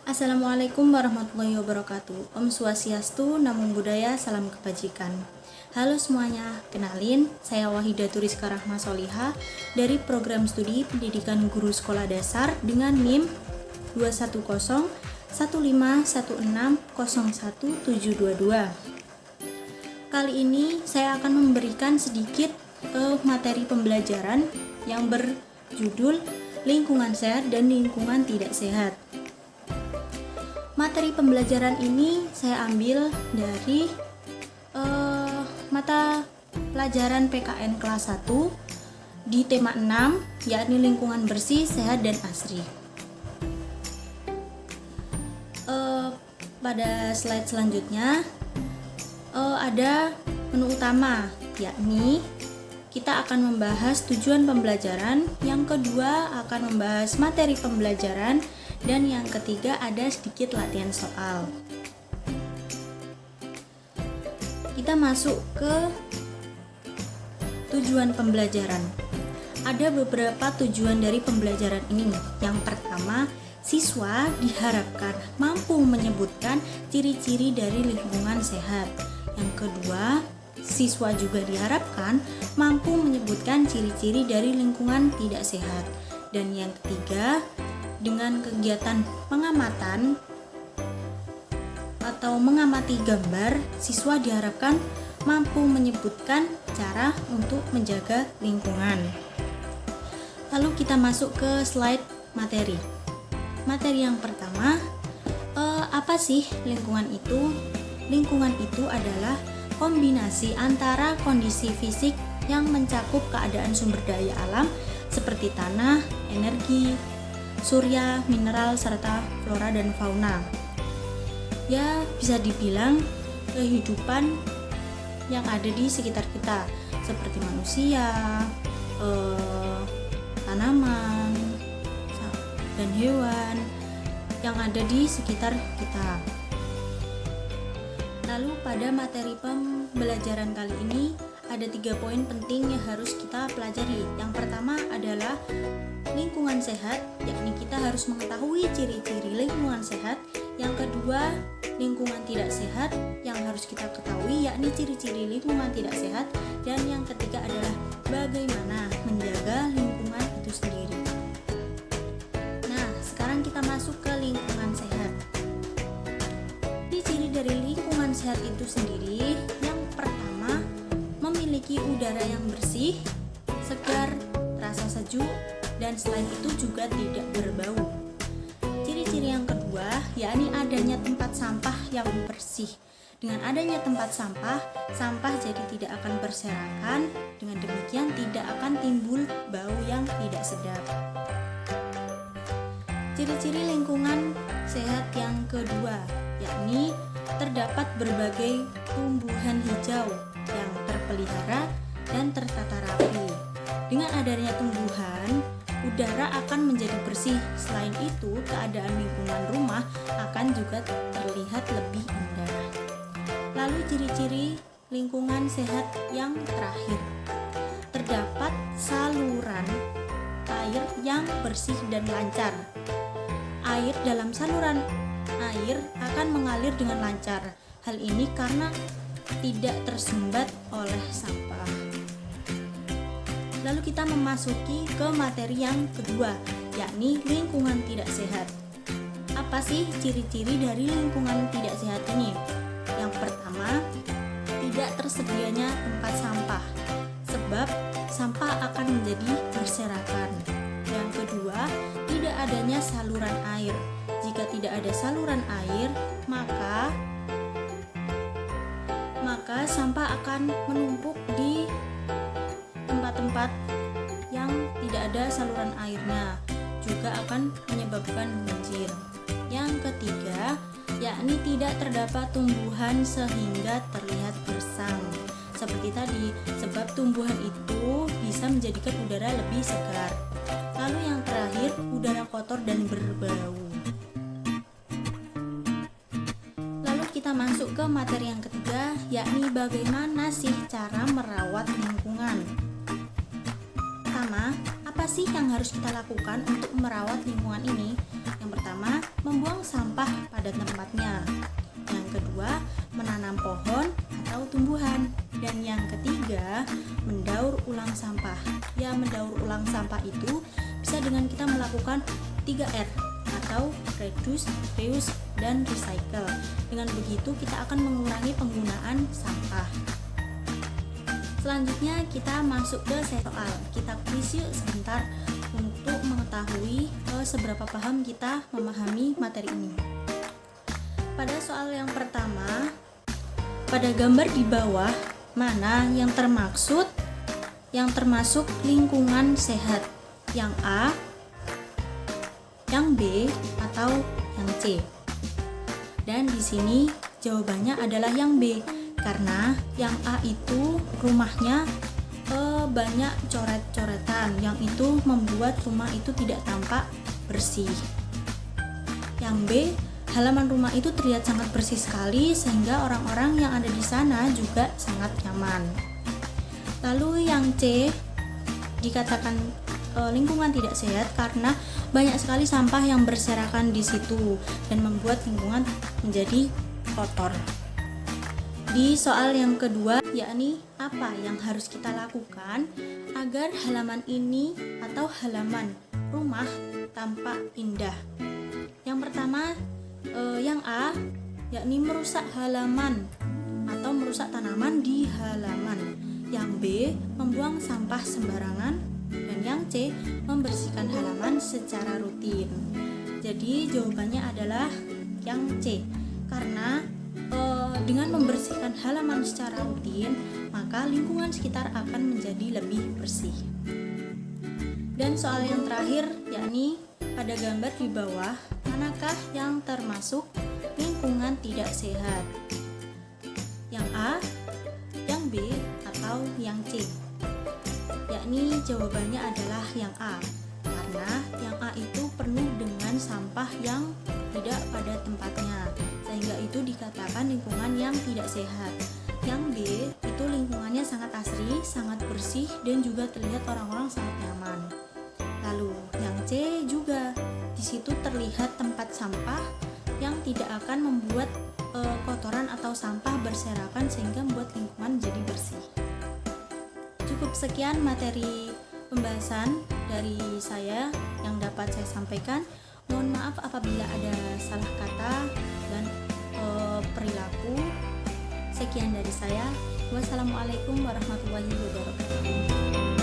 Assalamualaikum warahmatullahi wabarakatuh. Om Swastiastu, Namo Buddhaya, salam kebajikan. Halo semuanya, kenalin, saya Wahida Turiska Rahma Soliha dari program studi pendidikan guru sekolah dasar dengan NIM 2101516011722. Kali ini saya akan memberikan sedikit materi pembelajaran yang berjudul lingkungan sehat dan lingkungan tidak sehat. Materi pembelajaran ini saya ambil dari mata pelajaran PKN kelas 1 di tema 6, yakni lingkungan bersih, sehat, dan asri. Pada slide selanjutnya ada menu utama, yakni kita akan membahas tujuan pembelajaran, yang kedua akan membahas materi pembelajaran, dan yang ketiga ada sedikit latihan soal. Kita masuk ke tujuan pembelajaran. Ada beberapa tujuan dari pembelajaran ini. Yang pertama, siswa diharapkan mampu menyebutkan ciri-ciri dari lingkungan sehat. Yang kedua, siswa juga diharapkan mampu menyebutkan ciri-ciri dari lingkungan tidak sehat. Dan yang ketiga, dengan kegiatan pengamatan atau mengamati gambar, siswa diharapkan mampu menyebutkan cara untuk menjaga lingkungan. Lalu kita masuk ke slide materi. Materi yang pertama, apa sih lingkungan itu? Lingkungan itu adalah kombinasi antara kondisi fisik yang mencakup keadaan sumber daya alam seperti tanah, energi, surya, mineral, serta flora dan fauna. Ya, bisa dibilang kehidupan yang ada di sekitar kita, seperti manusia, tanaman, dan hewan yang ada di sekitar kita. Lalu pada materi pembelajaran kali ini ada 3 poin penting yang harus kita pelajari. Yang pertama adalah lingkungan sehat, yakni kita harus mengetahui ciri-ciri lingkungan sehat. Yang kedua, lingkungan tidak sehat yang harus kita ketahui, yakni ciri-ciri lingkungan tidak sehat. Dan yang ketiga adalah bagaimana menjaga lingkungan itu sendiri. Nah, sekarang kita masuk ke lingkungan sehat. Ciri dari lingkungan sehat itu sendiri, yang pertama, memiliki udara yang bersih, segar, rasa sejuk, dan selain itu juga tidak berbau. Ciri-ciri yang kedua, yakni adanya tempat sampah yang bersih. Dengan adanya tempat sampah, sampah jadi tidak akan berserakan. Dengan demikian tidak akan timbul bau yang tidak sedap. Ciri-ciri lingkungan sehat yang kedua, yakni terdapat berbagai tumbuhan hijau yang terpelihara dan tertata rapi. Dengan adanya tumbuhan, udara akan menjadi bersih. Selain itu, keadaan lingkungan rumah akan juga terlihat lebih indah. Lalu ciri-ciri lingkungan sehat yang terakhir, terdapat saluran air yang bersih dan lancar. Air dalam saluran air akan mengalir dengan lancar. Hal ini karena tidak tersumbat oleh sampah. Lalu kita memasuki ke materi yang kedua, yakni lingkungan tidak sehat. Apa sih ciri-ciri dari lingkungan tidak sehat ini? Yang pertama, tidak tersedianya tempat sampah, sebab sampah akan menjadi berserakan. Yang kedua, tidak adanya saluran air. Jika tidak ada saluran air, maka sampah akan menumpuk di tempat-tempat yang tidak ada saluran airnya, juga akan menyebabkan banjir. Yang ketiga, yakni tidak terdapat tumbuhan sehingga terlihat gersang. Seperti tadi, sebab tumbuhan itu bisa menjadikan udara lebih segar. Lalu yang terakhir, udara kotor dan berbau. Kita masuk ke materi yang ketiga, yakni bagaimana sih cara merawat lingkungan. Pertama, apa sih yang harus kita lakukan untuk merawat lingkungan ini? Yang pertama, membuang sampah pada tempatnya. Yang kedua, menanam pohon atau tumbuhan. Dan yang ketiga, mendaur ulang sampah. Ya, mendaur ulang sampah itu bisa dengan kita melakukan 3R atau reduce, reuse, dan recycle. Dengan begitu kita akan mengurangi penggunaan sampah. Selanjutnya kita masuk ke soal. Kita kuis yuk sebentar untuk mengetahui seberapa paham kita memahami materi ini. Pada soal yang pertama, pada gambar di bawah, mana yang termasuk lingkungan sehat? Yang A, yang B, atau yang C? Dan di sini jawabannya adalah yang B, karena yang A itu rumahnya banyak coret-coretan yang itu membuat rumah itu tidak tampak bersih. Yang B, halaman rumah itu terlihat sangat bersih sekali sehingga orang-orang yang ada di sana juga sangat nyaman. Lalu yang C dikatakan lingkungan tidak sehat karena banyak sekali sampah yang berserakan di situ dan membuat lingkungan menjadi kotor. Di soal yang kedua, yakni apa yang harus kita lakukan agar halaman ini atau halaman rumah tampak indah? Yang pertama, yang A, yakni merusak halaman atau merusak tanaman di halaman. Yang B, membuang sampah sembarangan. Dan yang C, membersihkan halaman secara rutin. Jadi jawabannya adalah yang C, karena dengan membersihkan halaman secara rutin, maka lingkungan sekitar akan menjadi lebih bersih. Dan soal yang terakhir, yakni pada gambar di bawah, manakah yang termasuk lingkungan tidak sehat? Yang A, yang B, atau yang C? Yakni jawabannya adalah yang A, karena yang A itu penuh dengan sampah yang tidak pada tempatnya, sehingga itu dikatakan lingkungan yang tidak sehat. Yang B itu lingkungannya sangat asri, sangat bersih, dan juga terlihat orang-orang sangat nyaman. Lalu yang C juga, di situ terlihat tempat sampah yang tidak akan membuat kotoran atau sampah berserakan sehingga membuat lingkungan jadi bersih. Cukup sekian materi pembahasan dari saya yang dapat saya sampaikan. Mohon maaf apabila ada salah kata dan perilaku. Sekian dari saya. Wassalamualaikum warahmatullahi wabarakatuh.